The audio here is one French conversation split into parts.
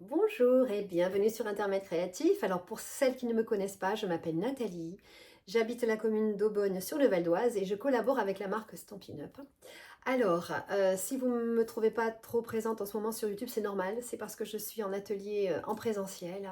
Bonjour et bienvenue sur Internet Créatif. Alors pour celles qui ne me connaissent pas, je m'appelle Nathalie. J'habite la commune d'Aubonne sur le Val d'Oise et je collabore avec la marque Stampin' Up. Alors, si vous ne me trouvez pas trop présente en ce moment sur YouTube, c'est normal, c'est parce que je suis en atelier en présentiel.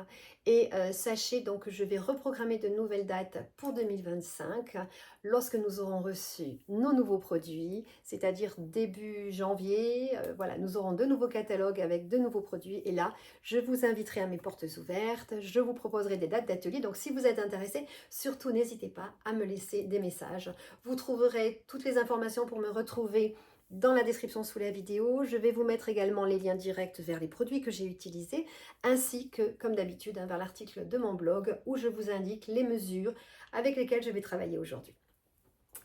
Et sachez donc que je vais reprogrammer de nouvelles dates pour 2025 lorsque nous aurons reçu nos nouveaux produits, c'est-à-dire début janvier. Voilà, nous aurons de nouveaux catalogues avec de nouveaux produits. Et là, je vous inviterai à mes portes ouvertes, je vous proposerai des dates d'atelier. Donc si vous êtes intéressé, surtout n'hésitez pas à me laisser des messages. Vous trouverez toutes les informations pour me retrouver dans la description sous la vidéo. Je vais vous mettre également les liens directs vers les produits que j'ai utilisés, ainsi que, comme d'habitude, vers l'article de mon blog où je vous indique les mesures avec lesquelles je vais travailler aujourd'hui.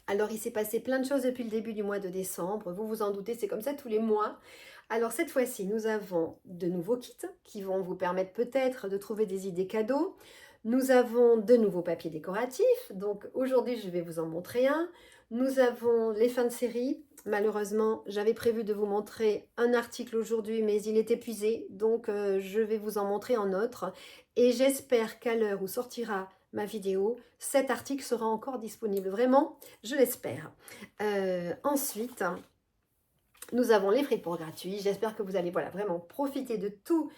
Alors, il s'est passé plein de choses depuis le début du mois de décembre. Vous vous en doutez, c'est comme ça tous les mois. Alors, cette fois-ci, nous avons de nouveaux kits qui vont vous permettre peut-être de trouver des idées cadeaux. Nous avons de nouveaux papiers décoratifs. Donc, aujourd'hui, je vais vous en montrer un. Nous avons les fins de série. Malheureusement, j'avais prévu de vous montrer un article aujourd'hui, mais il est épuisé. Donc, je vais vous en montrer un autre. Et j'espère qu'à l'heure où sortira ma vidéo, cet article sera encore disponible. Vraiment, je l'espère. Ensuite, nous avons les frais pour gratuits. J'espère que vous allez vraiment profiter de tous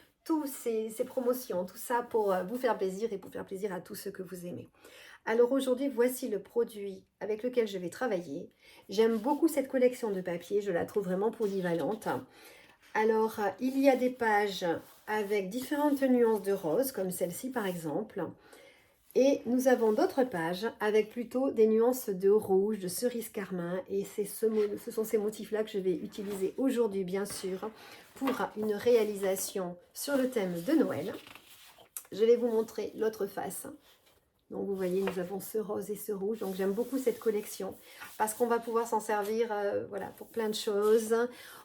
ces promotions, tout ça pour vous faire plaisir et pour faire plaisir à tous ceux que vous aimez. Alors aujourd'hui, voici le produit avec lequel je vais travailler. J'aime beaucoup cette collection de papier, je la trouve vraiment polyvalente. Alors, il y a des pages avec différentes nuances de rose, comme celle-ci par exemple. Et nous avons d'autres pages avec plutôt des nuances de rouge, de cerise carmin. Et ce sont ces motifs-là que je vais utiliser aujourd'hui, bien sûr, pour une réalisation sur le thème de Noël. Je vais vous montrer l'autre face. Donc vous voyez, nous avons ce rose et ce rouge. Donc j'aime beaucoup cette collection parce qu'on va pouvoir s'en servir voilà, pour plein de choses.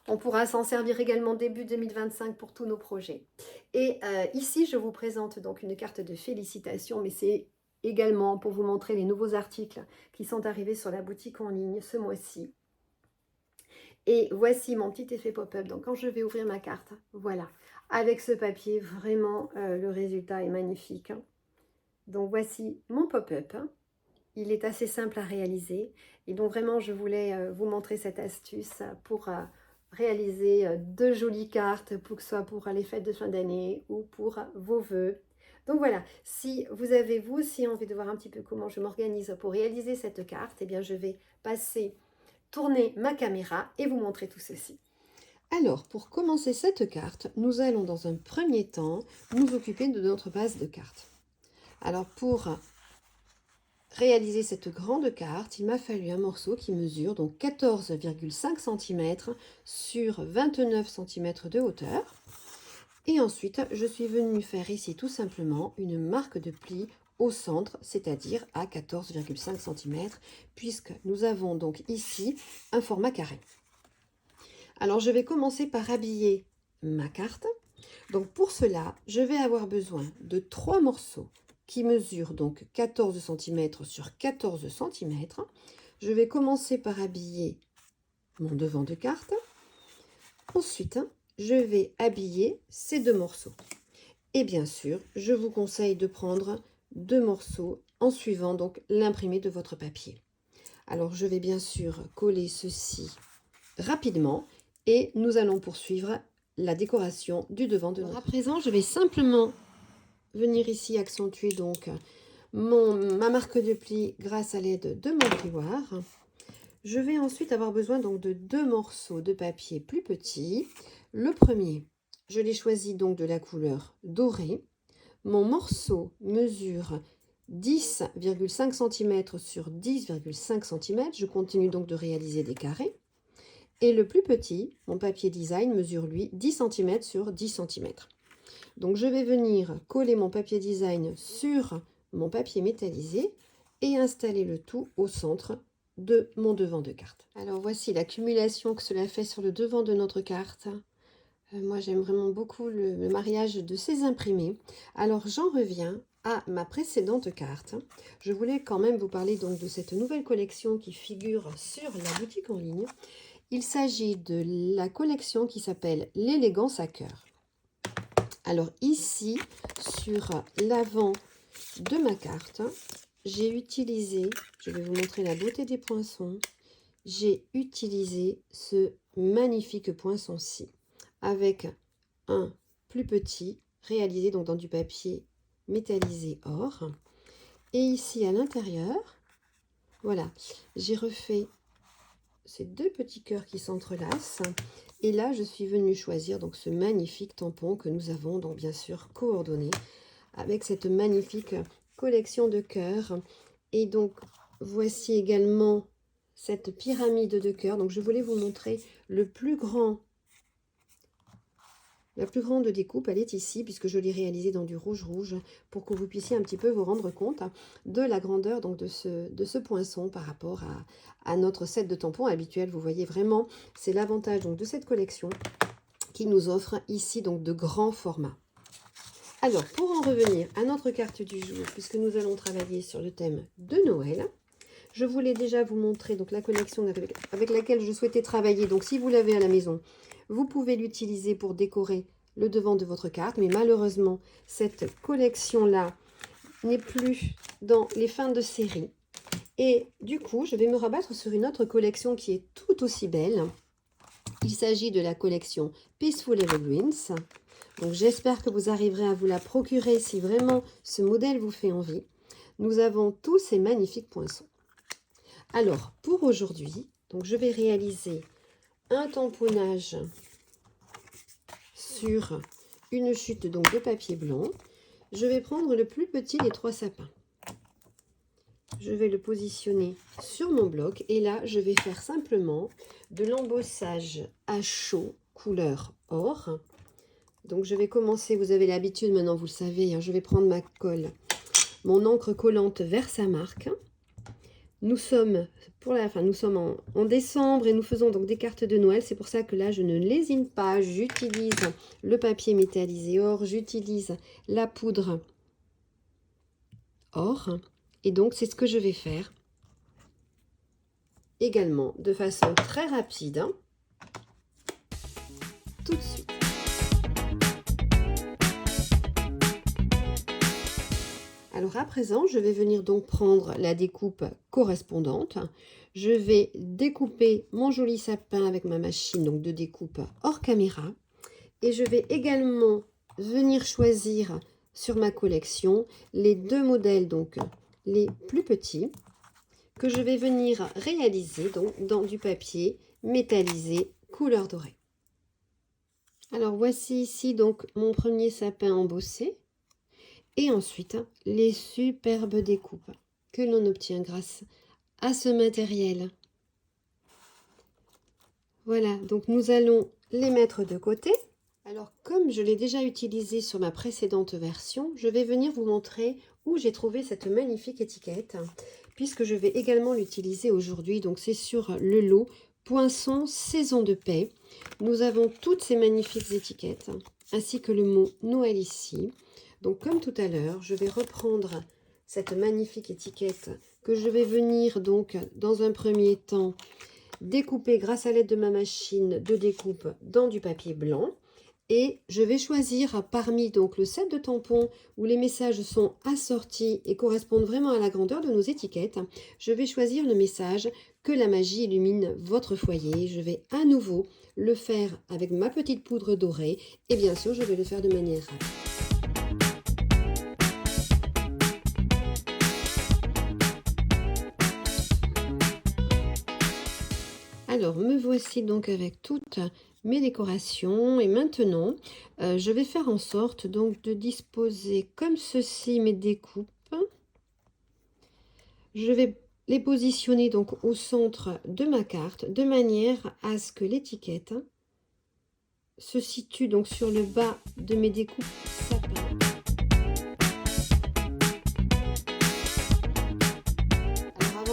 On pourra s'en servir également début 2025 pour tous nos projets. Et ici, je vous présente donc une carte de félicitations, mais c'est également pour vous montrer les nouveaux articles qui sont arrivés sur la boutique en ligne ce mois-ci. Et voici mon petit effet pop-up. Donc quand je vais ouvrir ma carte, voilà, avec ce papier, vraiment le résultat est magnifique. Donc voici mon pop-up. Il est assez simple à réaliser. Et donc vraiment, je voulais vous montrer cette astuce pour réaliser de jolies cartes, pour que ce soit pour les fêtes de fin d'année ou pour vos vœux. Donc voilà, si vous avez vous aussi envie de voir un petit peu comment je m'organise pour réaliser cette carte, eh bien je vais tourner ma caméra et vous montrer tout ceci. Alors, pour commencer cette carte, nous allons dans un premier temps nous occuper de notre base de cartes. Alors pour réaliser cette grande carte, il m'a fallu un morceau qui mesure donc 14,5 cm sur 29 cm de hauteur. Et ensuite, je suis venue faire ici tout simplement une marque de pli au centre, c'est-à-dire à 14,5 cm, puisque nous avons donc ici un format carré. Alors, je vais commencer par habiller ma carte. Donc, pour cela, je vais avoir besoin de 3 morceaux qui mesurent donc 14 cm sur 14 cm. Je vais commencer par habiller mon devant de carte. Ensuite, je vais habiller ces 2 morceaux. Et bien sûr, je vous conseille de prendre 2 morceaux en suivant donc l'imprimé de votre papier. Alors, je vais bien sûr coller ceci rapidement et nous allons poursuivre la décoration du devant de notre. À présent, je vais simplement venir ici accentuer donc ma marque de pli grâce à l'aide de mon plioir. Je vais ensuite avoir besoin donc de 2 morceaux de papier plus petits. Le premier, je l'ai choisi donc de la couleur dorée. Mon morceau mesure 10,5 cm sur 10,5 cm. Je continue donc de réaliser des carrés. Et le plus petit, mon papier design, mesure lui 10 cm sur 10 cm. Donc je vais venir coller mon papier design sur mon papier métallisé et installer le tout au centre de mon devant de carte. Alors voici l'accumulation que cela fait sur le devant de notre carte. Moi j'aime vraiment beaucoup le mariage de ces imprimés. Alors j'en reviens à ma précédente carte. Je voulais quand même vous parler donc de cette nouvelle collection qui figure sur la boutique en ligne. Il s'agit de la collection qui s'appelle l'élégance à cœur. Alors ici, sur l'avant de ma carte, j'ai utilisé, je vais vous montrer la beauté des poinçons, j'ai utilisé ce magnifique poinçon-ci avec un plus petit réalisé donc dans du papier métallisé or. Et ici à l'intérieur, voilà, j'ai refait ces deux petits cœurs qui s'entrelacent. Et là, je suis venue choisir donc ce magnifique tampon que nous avons donc bien sûr coordonné avec cette magnifique collection de cœurs. Et donc, voici également cette pyramide de cœurs. Donc, je voulais vous montrer le plus grand. La plus grande découpe, elle est ici, puisque je l'ai réalisée dans du rouge pour que vous puissiez un petit peu vous rendre compte de la grandeur donc, de ce poinçon par rapport à notre set de tampons habituel. Vous voyez vraiment, c'est l'avantage donc de cette collection qui nous offre ici donc de grands formats. Alors, pour en revenir à notre carte du jour, puisque nous allons travailler sur le thème de Noël, je voulais déjà vous montrer donc la collection avec laquelle je souhaitais travailler. Donc, si vous l'avez à la maison, vous pouvez l'utiliser pour décorer le devant de votre carte. Mais malheureusement, cette collection-là n'est plus dans les fins de série. Et du coup, je vais me rabattre sur une autre collection qui est tout aussi belle. Il s'agit de la collection Peaceful Evergreens. Donc, j'espère que vous arriverez à vous la procurer si vraiment ce modèle vous fait envie. Nous avons tous ces magnifiques poinçons. Alors, pour aujourd'hui, donc je vais réaliser un tamponnage sur une chute donc de papier blanc. Je vais prendre le plus petit des 3 sapins. Je vais le positionner sur mon bloc et là, je vais faire simplement de l'embossage à chaud couleur or. Donc, je vais commencer, vous avez l'habitude maintenant, vous le savez, hein, je vais prendre ma colle, mon encre collante vers sa marque. Nous sommes en décembre et nous faisons donc des cartes de Noël. C'est pour ça que là, je ne lésine pas. J'utilise le papier métallisé or, j'utilise la poudre or. Et donc, c'est ce que je vais faire également de façon très rapide, hein, tout de suite. Alors à présent, je vais venir donc prendre la découpe correspondante. Je vais découper mon joli sapin avec ma machine donc de découpe hors caméra. Et je vais également venir choisir sur ma collection les deux modèles, donc les plus petits, que je vais venir réaliser donc dans du papier métallisé couleur dorée. Alors voici ici donc mon premier sapin embossé. Et ensuite, les superbes découpes que l'on obtient grâce à ce matériel. Voilà, donc nous allons les mettre de côté. Alors, comme je l'ai déjà utilisé sur ma précédente version, je vais venir vous montrer où j'ai trouvé cette magnifique étiquette, puisque je vais également l'utiliser aujourd'hui. Donc, c'est sur le lot Poinçon Saison de Paix. Nous avons toutes ces magnifiques étiquettes, ainsi que le mot Noël ici. Donc, comme tout à l'heure, je vais reprendre cette magnifique étiquette que je vais venir donc dans un premier temps découper grâce à l'aide de ma machine de découpe dans du papier blanc. Et je vais choisir parmi donc le set de tampons où les messages sont assortis et correspondent vraiment à la grandeur de nos étiquettes. Je vais choisir le message que la magie illumine votre foyer. Je vais à nouveau le faire avec ma petite poudre dorée et bien sûr je vais le faire de manière rapide. Alors, me voici donc avec toutes mes décorations et maintenant, je vais faire en sorte donc de disposer comme ceci mes découpes. Je vais les positionner donc au centre de ma carte de manière à ce que l'étiquette se situe donc sur le bas de mes découpes sapin.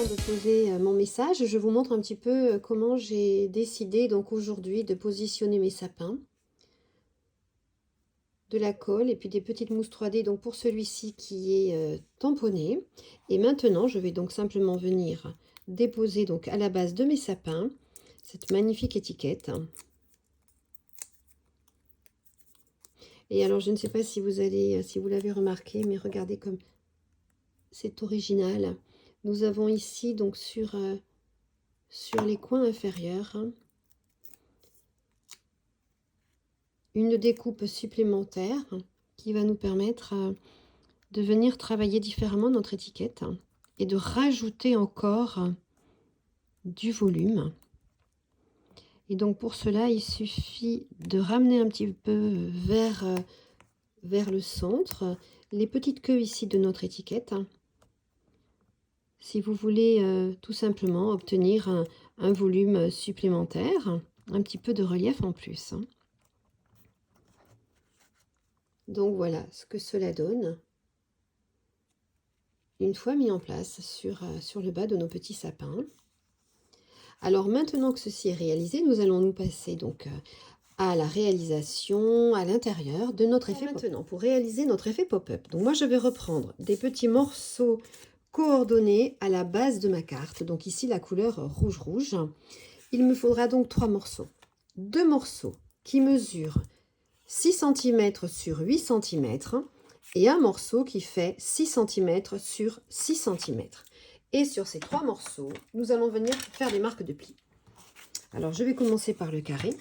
De poser mon message, je vous montre un petit peu comment j'ai décidé donc aujourd'hui de positionner mes sapins. De la colle et puis des petites mousses 3D donc pour celui-ci qui est tamponné. Et maintenant, je vais donc simplement venir déposer donc à la base de mes sapins cette magnifique étiquette. Et alors, je ne sais pas si vous l'avez remarqué, mais regardez comme c'est original. Nous avons ici, donc sur les coins inférieurs, hein, une découpe supplémentaire qui va nous permettre de venir travailler différemment notre étiquette et de rajouter encore du volume. Et donc pour cela, il suffit de ramener un petit peu vers le centre les petites queues ici de notre étiquette. Si vous voulez tout simplement obtenir un volume supplémentaire, un petit peu de relief en plus. Donc voilà ce que cela donne une fois mis en place sur le bas de nos petits sapins. Alors maintenant que ceci est réalisé, nous allons nous passer donc à la réalisation à l'intérieur de notre effet pop-up. Maintenant, pour réaliser notre effet pop-up, donc moi je vais reprendre des petits morceaux coordonnés à la base de ma carte. Donc ici la couleur rouge. Il me faudra donc 3 morceaux. 2 morceaux qui mesurent 6 cm sur 8 cm et un morceau qui fait 6 cm sur 6 cm. Et sur ces 3 morceaux, nous allons venir faire des marques de plis. Alors, je vais commencer par le carré.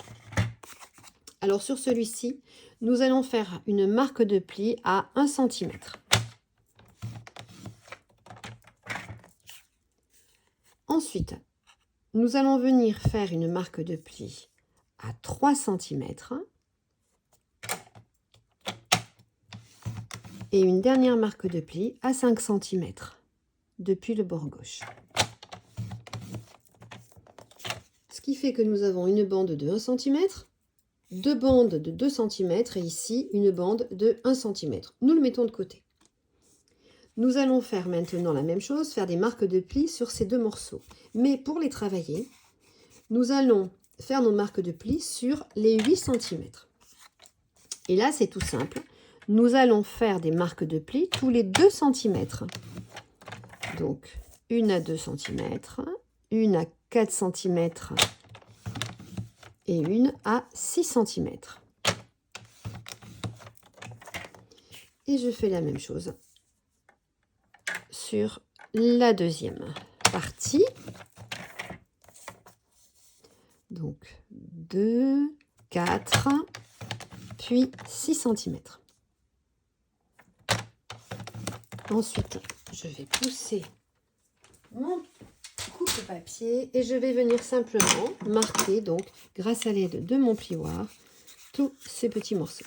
Alors, sur celui-ci, nous allons faire une marque de pli à 1 cm. Ensuite, nous allons venir faire une marque de pli à 3 cm. Et une dernière marque de pli à 5 cm depuis le bord gauche. Ce qui fait que nous avons une bande de 1 cm, 2 bandes de 2 cm et ici une bande de 1 cm. Nous le mettons de côté. Nous allons faire maintenant la même chose, faire des marques de pli sur ces 2 morceaux. Mais pour les travailler, nous allons faire nos marques de pli sur les 8 cm. Et là, c'est tout simple. Nous allons faire des marques de pli tous les 2 cm. Donc, une à 2 cm, une à 4 cm et une à 6 cm. Et je fais la même chose sur la deuxième partie. Donc, 2, 4, puis 6 cm. Ensuite, je vais pousser mon coupe-papier et je vais venir simplement marquer, donc, grâce à l'aide de mon plioir, tous ces petits morceaux.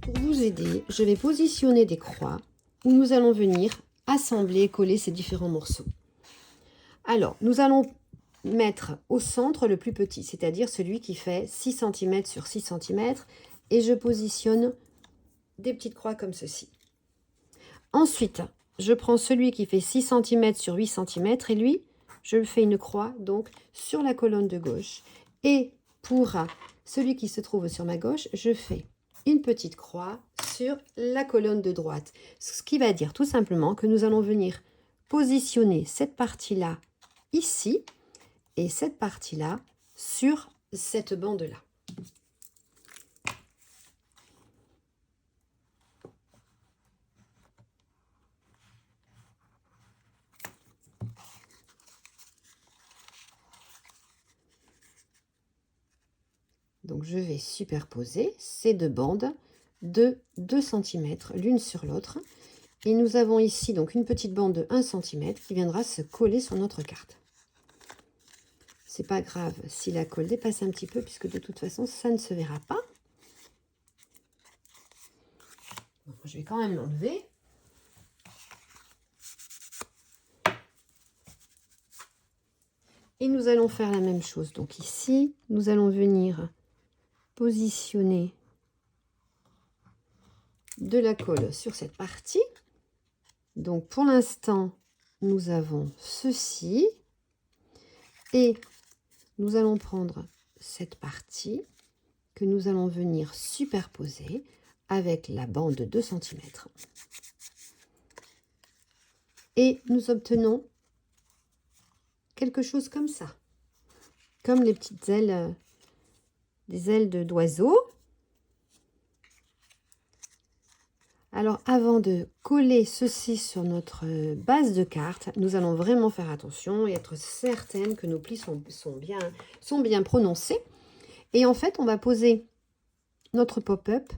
Pour vous aider, je vais positionner des croix où nous allons venir assembler et coller ces différents morceaux. Alors, nous allons mettre au centre le plus petit, c'est-à-dire celui qui fait 6 cm sur 6 cm, et je positionne des petites croix comme ceci. Ensuite, je prends celui qui fait 6 cm sur 8 cm et lui, je fais une croix donc sur la colonne de gauche. Et pour celui qui se trouve sur ma gauche, je fais une petite croix sur la colonne de droite. Ce qui va dire tout simplement que nous allons venir positionner cette partie-là ici et cette partie-là sur cette bande-là. Donc je vais superposer ces deux bandes de 2 cm l'une sur l'autre. Et nous avons ici donc une petite bande de 1 cm qui viendra se coller sur notre carte. C'est pas grave si la colle dépasse un petit peu puisque de toute façon ça ne se verra pas. Donc, je vais quand même l'enlever. Et nous allons faire la même chose. Donc ici, nous allons venir positionner de la colle sur cette partie. Donc pour l'instant, nous avons ceci. Et nous allons prendre cette partie que nous allons venir superposer avec la bande de 2 cm. et nous obtenons quelque chose comme ça. Comme les petites ailes, des ailes d'oiseau. Alors, avant de coller ceci sur notre base de carte, nous allons vraiment faire attention et être certaine que nos plis sont bien prononcés. Et en fait, on va poser notre pop-up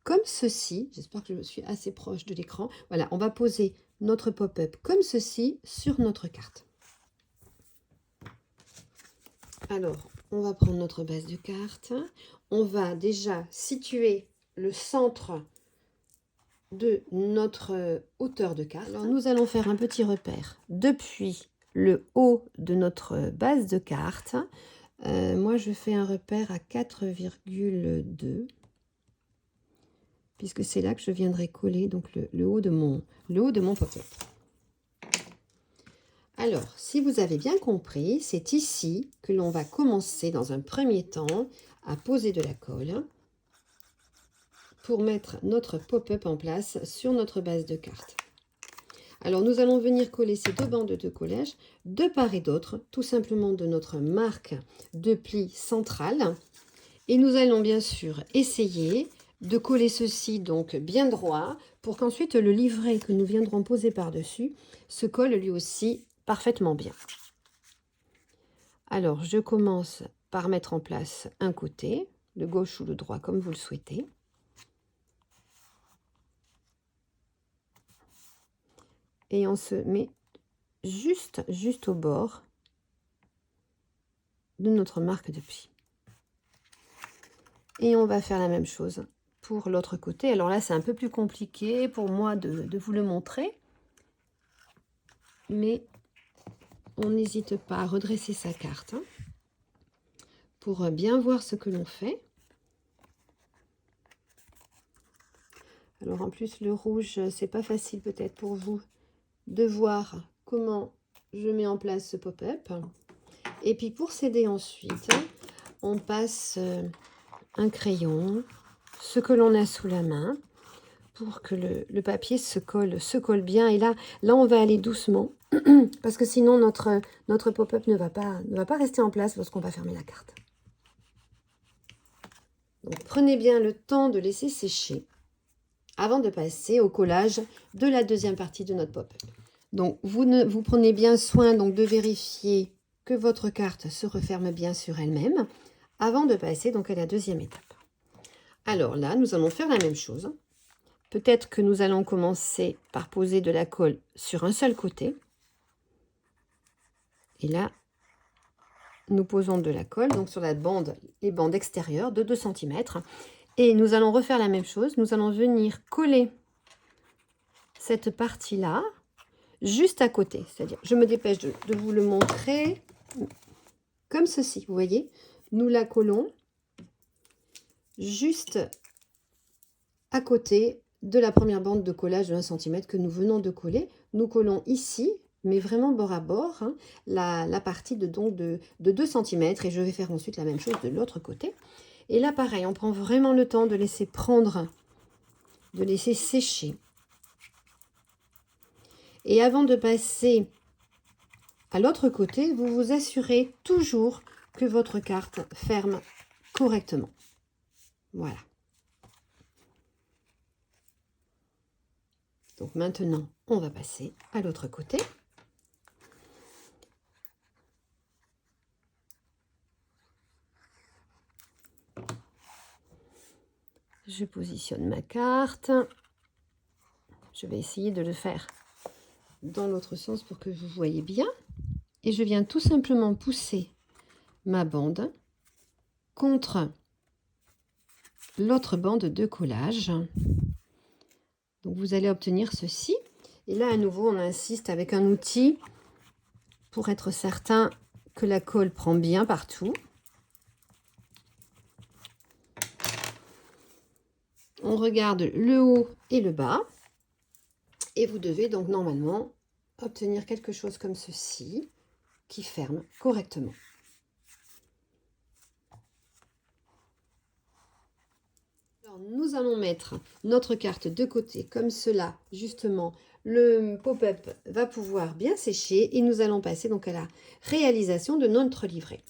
comme ceci. J'espère que je suis assez proche de l'écran. Voilà, on va poser notre pop-up comme ceci sur notre carte. Alors, on va prendre notre base de carte. On va déjà situer le centre de notre hauteur de carte. Alors, nous allons faire un petit repère depuis le haut de notre base de carte. Moi, je fais un repère à 4,2 puisque c'est là que je viendrai coller donc le haut de mon pop-up. Alors, si vous avez bien compris, c'est ici que l'on va commencer dans un premier temps à poser de la colle pour mettre notre pop-up en place sur notre base de carte. Alors, nous allons venir coller ces deux bandes de collage de part et d'autre, tout simplement de notre marque de pli centrale. Et nous allons bien sûr essayer de coller ceci donc bien droit pour qu'ensuite le livret que nous viendrons poser par-dessus se colle lui aussi parfaitement bien. Alors, je commence par mettre en place un côté, le gauche ou le droit comme vous le souhaitez. Et on se met juste au bord de notre marque de pli. Et on va faire la même chose pour l'autre côté. Alors là, c'est un peu plus compliqué pour moi de vous le montrer. Mais on n'hésite pas à redresser sa carte pour bien voir ce que l'on fait. Alors en plus, le rouge, c'est pas facile peut-être pour vous de voir comment je mets en place ce pop-up. Et puis pour s'aider ensuite, on passe un crayon, ce que l'on a sous la main, pour que le papier se colle bien. Et là, on va aller doucement, parce que sinon notre pop-up ne va pas rester en place lorsqu'on va fermer la carte. Donc prenez bien le temps de laisser sécher avant de passer au collage de la deuxième partie de notre pop-up. Donc vous prenez bien soin donc de vérifier que votre carte se referme bien sur elle-même avant de passer donc à la deuxième étape. Alors là, nous allons faire la même chose. Peut-être que nous allons commencer par poser de la colle sur un seul côté. Et là, nous posons de la colle donc sur les bandes extérieures de 2 cm. Et nous allons refaire la même chose. Nous allons venir coller cette partie-là juste à côté. C'est-à-dire, je me dépêche de vous le montrer comme ceci. Vous voyez, nous la collons juste à côté de la première bande de collage de 1 cm que nous venons de coller. Nous collons ici, mais vraiment bord à bord, hein, la partie de 2 cm. Et je vais faire ensuite la même chose de l'autre côté. Et là, pareil, on prend vraiment le temps de laisser prendre, de laisser sécher. Et avant de passer à l'autre côté, vous vous assurez toujours que votre carte ferme correctement. Voilà. Donc maintenant, on va passer à l'autre côté. Je positionne ma carte. Je vais essayer de le faire dans l'autre sens pour que vous voyez bien. Et je viens tout simplement pousser ma bande contre l'autre bande de collage. Donc vous allez obtenir ceci. Et là, à nouveau, on insiste avec un outil pour être certain que la colle prend bien partout. On regarde le haut et le bas. Et vous devez donc normalement obtenir quelque chose comme ceci, qui ferme correctement. Alors, nous allons mettre notre carte de côté comme cela, justement, le pop-up va pouvoir bien sécher et nous allons passer donc à la réalisation de notre livret.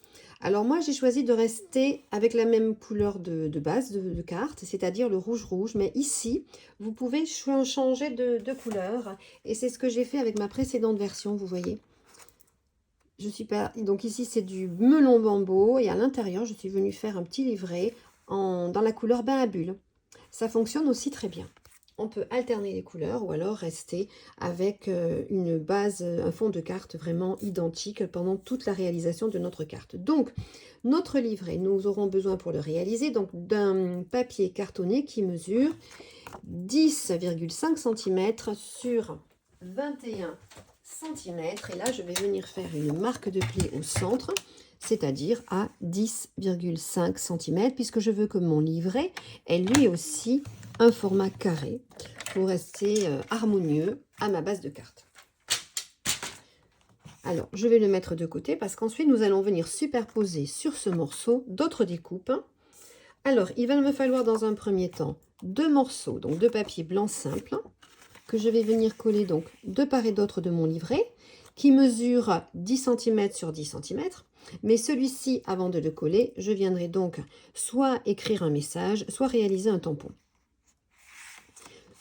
Alors moi j'ai choisi de rester avec la même couleur de base de carte, c'est-à-dire le rouge, mais ici vous pouvez changer de couleur et c'est ce que j'ai fait avec ma précédente version, vous voyez. Donc ici c'est du melon bambo et à l'intérieur je suis venue faire un petit livret dans la couleur bain à bulles. Ça fonctionne aussi très bien. On peut alterner les couleurs ou alors rester avec une base, un fond de carte vraiment identique pendant toute la réalisation de notre carte. Donc, notre livret, nous aurons besoin pour le réaliser donc d'un papier cartonné qui mesure 10,5 cm sur 21 cm. Et là, je vais venir faire une marque de pli au centre, c'est-à-dire à 10,5 cm, puisque je veux que mon livret ait lui aussi un format carré pour rester harmonieux à ma base de carte. Alors, je vais le mettre de côté parce qu'ensuite, nous allons venir superposer sur ce morceau d'autres découpes. Alors, il va me falloir dans un premier temps 2 morceaux, donc de papier blanc simple, que je vais venir coller donc de part et d'autre de mon livret, qui mesure 10 cm sur 10 cm. Mais celui-ci, avant de le coller, je viendrai donc soit écrire un message, soit réaliser un tampon.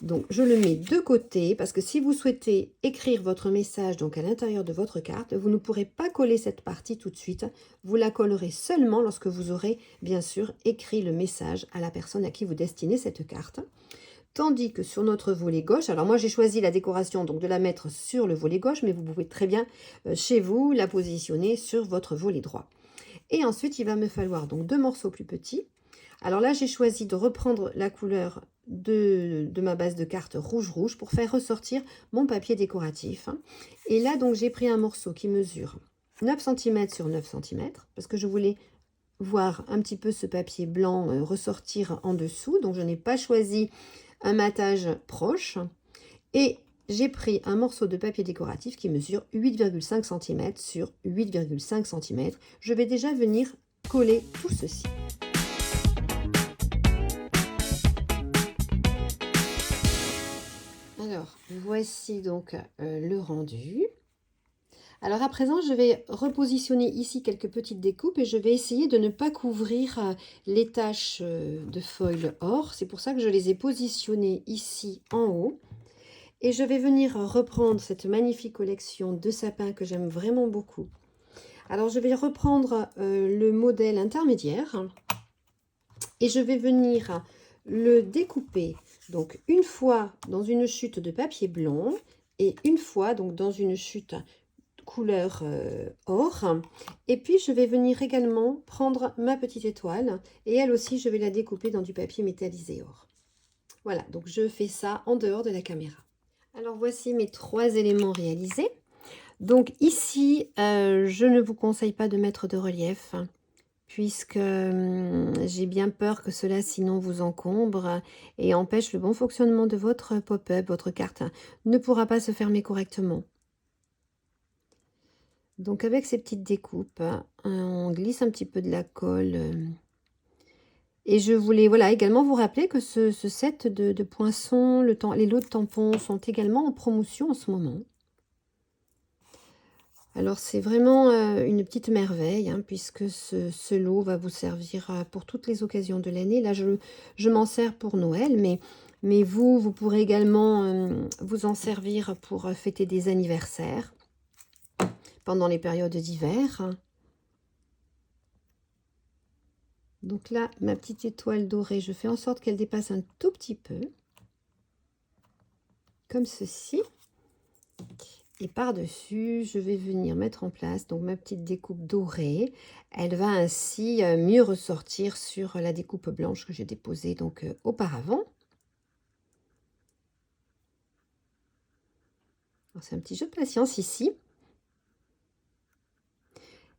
Donc, je le mets de côté parce que si vous souhaitez écrire votre message donc à l'intérieur de votre carte, vous ne pourrez pas coller cette partie tout de suite. Vous la collerez seulement lorsque vous aurez bien sûr écrit le message à la personne à qui vous destinez cette carte. Tandis que sur notre volet gauche, alors moi j'ai choisi la décoration donc de la mettre sur le volet gauche, mais vous pouvez très bien chez vous la positionner sur votre volet droit. Et ensuite il va me falloir donc 2 morceaux plus petits. Alors là j'ai choisi de reprendre la couleur de ma base de carte rouge pour faire ressortir mon papier décoratif. Et là donc j'ai pris un morceau qui mesure 9 cm sur 9 cm parce que je voulais voir un petit peu ce papier blanc ressortir en dessous. Donc je n'ai pas choisi un matage proche et j'ai pris un morceau de papier décoratif qui mesure 8,5 cm sur 8,5 cm. Je vais déjà venir coller tout ceci. Alors, voici donc le rendu. Alors à présent, je vais repositionner ici quelques petites découpes et je vais essayer de ne pas couvrir les taches de foil or. C'est pour ça que je les ai positionnées ici en haut. Et je vais venir reprendre cette magnifique collection de sapins que j'aime vraiment beaucoup. Alors je vais reprendre le modèle intermédiaire et je vais venir le découper donc une fois dans une chute de papier blanc et une fois donc dans une chute couleur or. Et puis je vais venir également prendre ma petite étoile et elle aussi je vais la découper dans du papier métallisé or. Voilà, donc je fais ça en dehors de la caméra. Alors voici mes 3 éléments réalisés. Donc ici, je ne vous conseille pas de mettre de relief puisque j'ai bien peur que cela sinon vous encombre et empêche le bon fonctionnement de votre pop-up. Votre carte ne pourra pas se fermer correctement. Donc avec ces petites découpes, on glisse un petit peu de la colle. Et je voulais voilà, également vous rappeler que ce set de poinçons, les lots de tampons sont également en promotion en ce moment. Alors c'est vraiment une petite merveille, hein, puisque ce lot va vous servir pour toutes les occasions de l'année. Là, je m'en sers pour Noël, mais vous pourrez également vous en servir pour fêter des anniversaires pendant les périodes d'hiver. Donc là, ma petite étoile dorée, je fais en sorte qu'elle dépasse un tout petit peu, comme ceci. Et par-dessus, je vais venir mettre en place donc ma petite découpe dorée. Elle va ainsi mieux ressortir sur la découpe blanche que j'ai déposée donc auparavant. C'est un petit jeu de patience ici.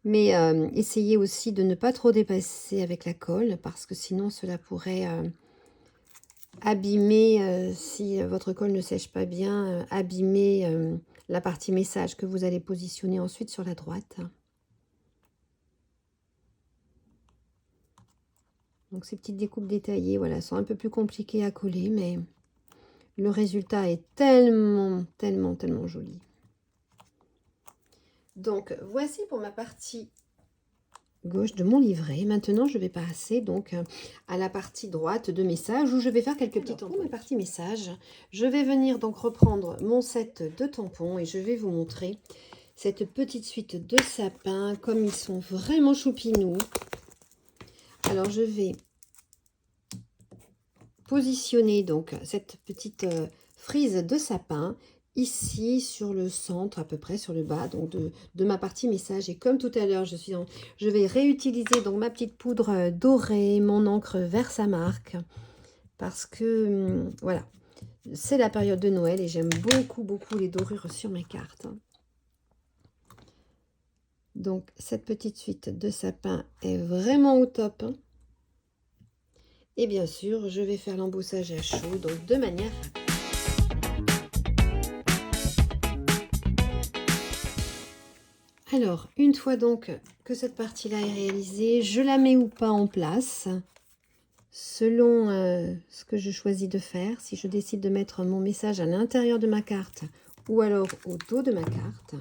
Mais essayez aussi de ne pas trop dépasser avec la colle parce que sinon cela pourrait abîmer, si votre colle ne sèche pas bien, abîmer la partie message que vous allez positionner ensuite sur la droite. Donc ces petites découpes détaillées, voilà, sont un peu plus compliquées à coller, mais Le résultat est tellement, tellement, tellement joli. Donc, voici pour ma partie gauche de mon livret. Maintenant, je vais passer donc à la partie droite de message où je vais faire quelques petits tampons. Pour ma partie message, je vais venir donc reprendre mon set de tampons et je vais vous montrer cette petite suite de sapins comme ils sont vraiment choupinous. Alors, je vais positionner donc cette petite frise de sapin ici sur le centre, à peu près sur le bas donc de ma partie message. Et comme tout à l'heure, je vais réutiliser donc ma petite poudre dorée, mon encre Versamark, parce que voilà, c'est la période de Noël et j'aime beaucoup, beaucoup les dorures sur mes cartes. Donc, cette petite suite de sapin est vraiment au top. Et bien sûr, je vais faire l'embossage à chaud, donc de manière rapide. Alors, une fois donc que cette partie-là est réalisée, je la mets ou pas en place, selon ce que je choisis de faire. Si je décide de mettre mon message à l'intérieur de ma carte ou alors au dos de ma carte.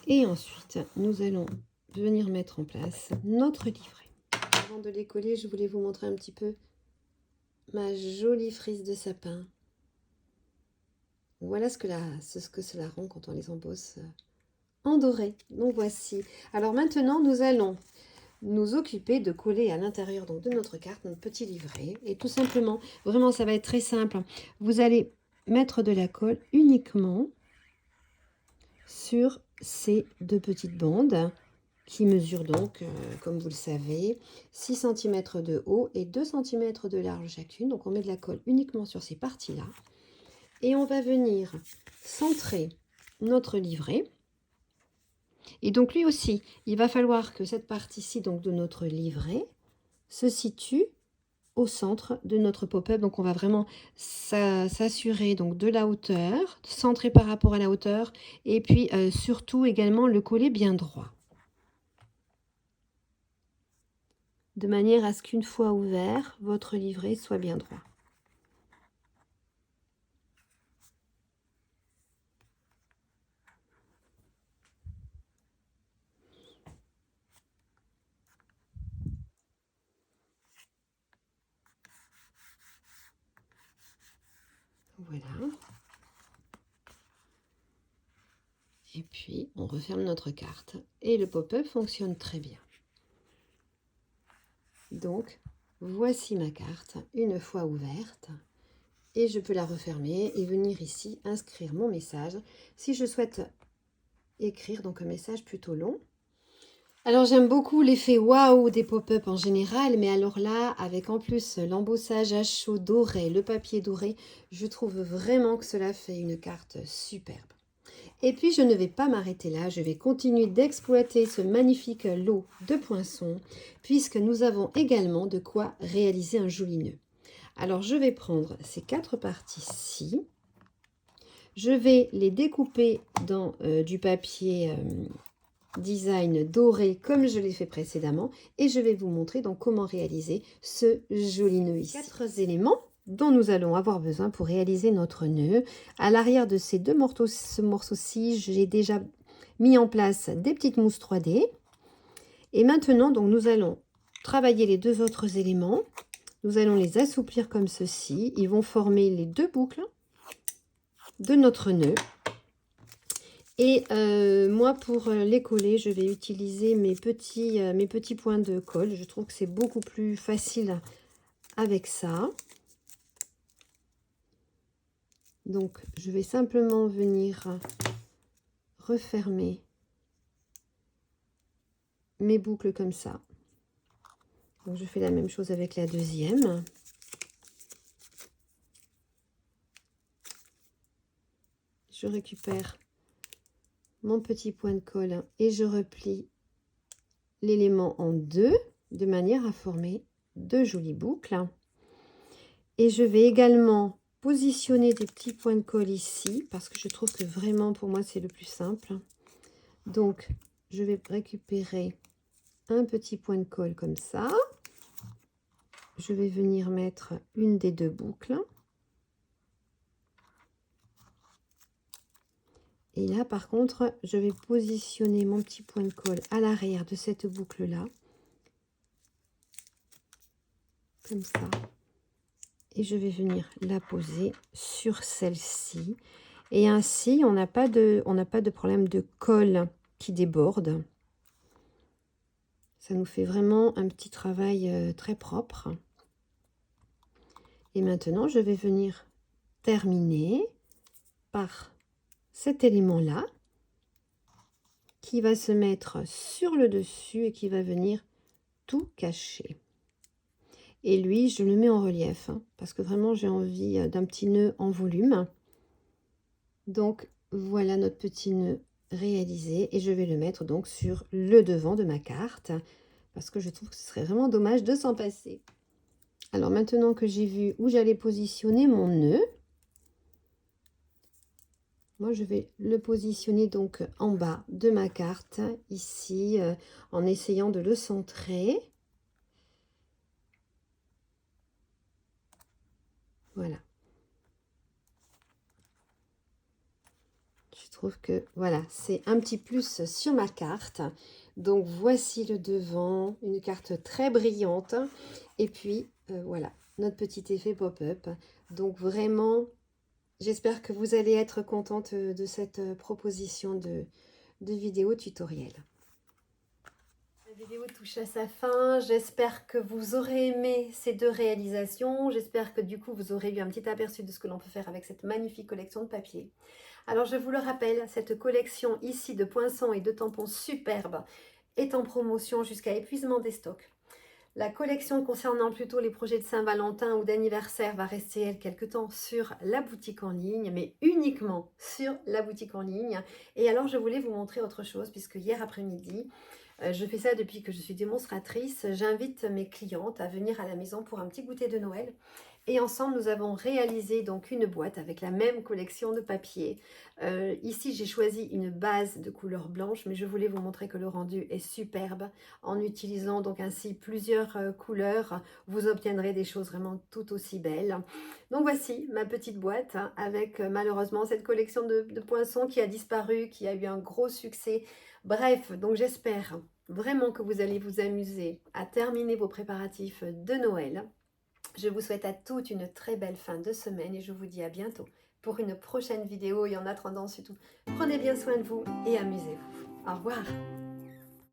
Et ensuite, nous allons venir mettre en place notre livret. Avant de les coller, je voulais vous montrer un petit peu ma jolie frise de sapin. Voilà ce que cela rend quand on les embosse en doré. Donc voici. Alors maintenant, nous allons nous occuper de coller à l'intérieur donc de notre carte notre petit livret. Et tout simplement, vraiment, ça va être très simple. Vous allez mettre de la colle uniquement sur ces deux petites bandes qui mesurent donc, comme vous le savez, 6 cm de haut et 2 cm de large chacune. Donc on met de la colle uniquement sur ces parties-là. Et on va venir centrer notre livret. Et donc lui aussi, il va falloir que cette partie-ci donc de notre livret se situe au centre de notre pop-up. Donc on va vraiment s'assurer donc de la hauteur, centrer par rapport à la hauteur, et puis surtout également le coller bien droit. De manière à ce qu'une fois ouvert, votre livret soit bien droit. Voilà. Et puis, on referme notre carte. Et le pop-up fonctionne très bien. Donc, voici ma carte une fois ouverte. Et je peux la refermer et venir ici inscrire mon message. Si je souhaite écrire donc un message plutôt long. Alors, j'aime beaucoup l'effet waouh des pop-up en général. Mais alors là, avec en plus l'embossage à chaud doré, le papier doré, je trouve vraiment que cela fait une carte superbe. Et puis, je ne vais pas m'arrêter là, je vais continuer d'exploiter ce magnifique lot de poinçons, puisque nous avons également de quoi réaliser un joli nœud. Alors, je vais prendre ces 4 parties-ci, je vais les découper dans du papier design doré, comme je l'ai fait précédemment, et je vais vous montrer donc comment réaliser ce joli nœud ici. 4 éléments dont nous allons avoir besoin pour réaliser notre nœud. À l'arrière de ces deux morceaux-ci, j'ai déjà mis en place des petites mousses 3D. Et maintenant, donc, nous allons travailler les 2 autres éléments. Nous allons les assouplir comme ceci. Ils vont former les 2 boucles de notre nœud. Et moi, pour les coller, je vais utiliser mes petits points de colle. Je trouve que c'est beaucoup plus facile avec ça. Donc, je vais simplement venir refermer mes boucles comme ça. Donc, je fais la même chose avec la deuxième. Je récupère mon petit point de colle et je replie l'élément en deux de manière à former de jolies boucles. Et je vais également positionner des petits points de colle ici parce que je trouve que vraiment pour moi c'est le plus simple. Donc je vais récupérer un petit point de colle comme ça. Je vais venir mettre une des deux boucles. Et là, par contre, je vais positionner mon petit point de colle à l'arrière de cette boucle-là. Comme ça. Et je vais venir la poser sur celle-ci. Et ainsi, on n'a pas de problème de colle qui déborde. Ça nous fait vraiment un petit travail très propre. Et maintenant, je vais venir terminer par cet élément-là qui va se mettre sur le dessus et qui va venir tout cacher. Et lui, je le mets en relief hein, parce que vraiment, j'ai envie d'un petit nœud en volume. Donc, voilà notre petit nœud réalisé et je vais le mettre donc sur le devant de ma carte parce que je trouve que ce serait vraiment dommage de s'en passer. Alors maintenant que j'ai vu où j'allais positionner mon nœud, moi je vais le positionner donc en bas de ma carte ici en essayant de le centrer. Voilà. Je trouve que voilà, c'est un petit plus sur ma carte. Donc voici le devant, une carte très brillante. Et puis voilà, notre petit effet pop-up. Donc vraiment, j'espère que vous allez être contente de cette proposition de vidéo tutoriel. La vidéo touche à sa fin. J'espère que vous aurez aimé ces deux réalisations. J'espère que du coup, vous aurez eu un petit aperçu de ce que l'on peut faire avec cette magnifique collection de papier. Alors, je vous le rappelle, cette collection ici de poinçons et de tampons superbes est en promotion jusqu'à épuisement des stocks. La collection concernant plutôt les projets de Saint-Valentin ou d'anniversaire va rester, elle, quelque temps sur la boutique en ligne, mais uniquement sur la boutique en ligne. Et alors, je voulais vous montrer autre chose, puisque hier après-midi, je fais ça depuis que je suis démonstratrice, j'invite mes clientes à venir à la maison pour un petit goûter de Noël. Et ensemble, nous avons réalisé donc une boîte avec la même collection de papier. Ici, j'ai choisi une base de couleur blanche, mais je voulais vous montrer que le rendu est superbe. En utilisant donc ainsi plusieurs couleurs, vous obtiendrez des choses vraiment tout aussi belles. Donc voici ma petite boîte hein, avec malheureusement cette collection de poinçons qui a disparu, qui a eu un gros succès. Bref, donc j'espère vraiment que vous allez vous amuser à terminer vos préparatifs de Noël. Je vous souhaite à toutes une très belle fin de semaine et je vous dis à bientôt pour une prochaine vidéo. Et en attendant surtout, prenez bien soin de vous et amusez-vous. Au revoir.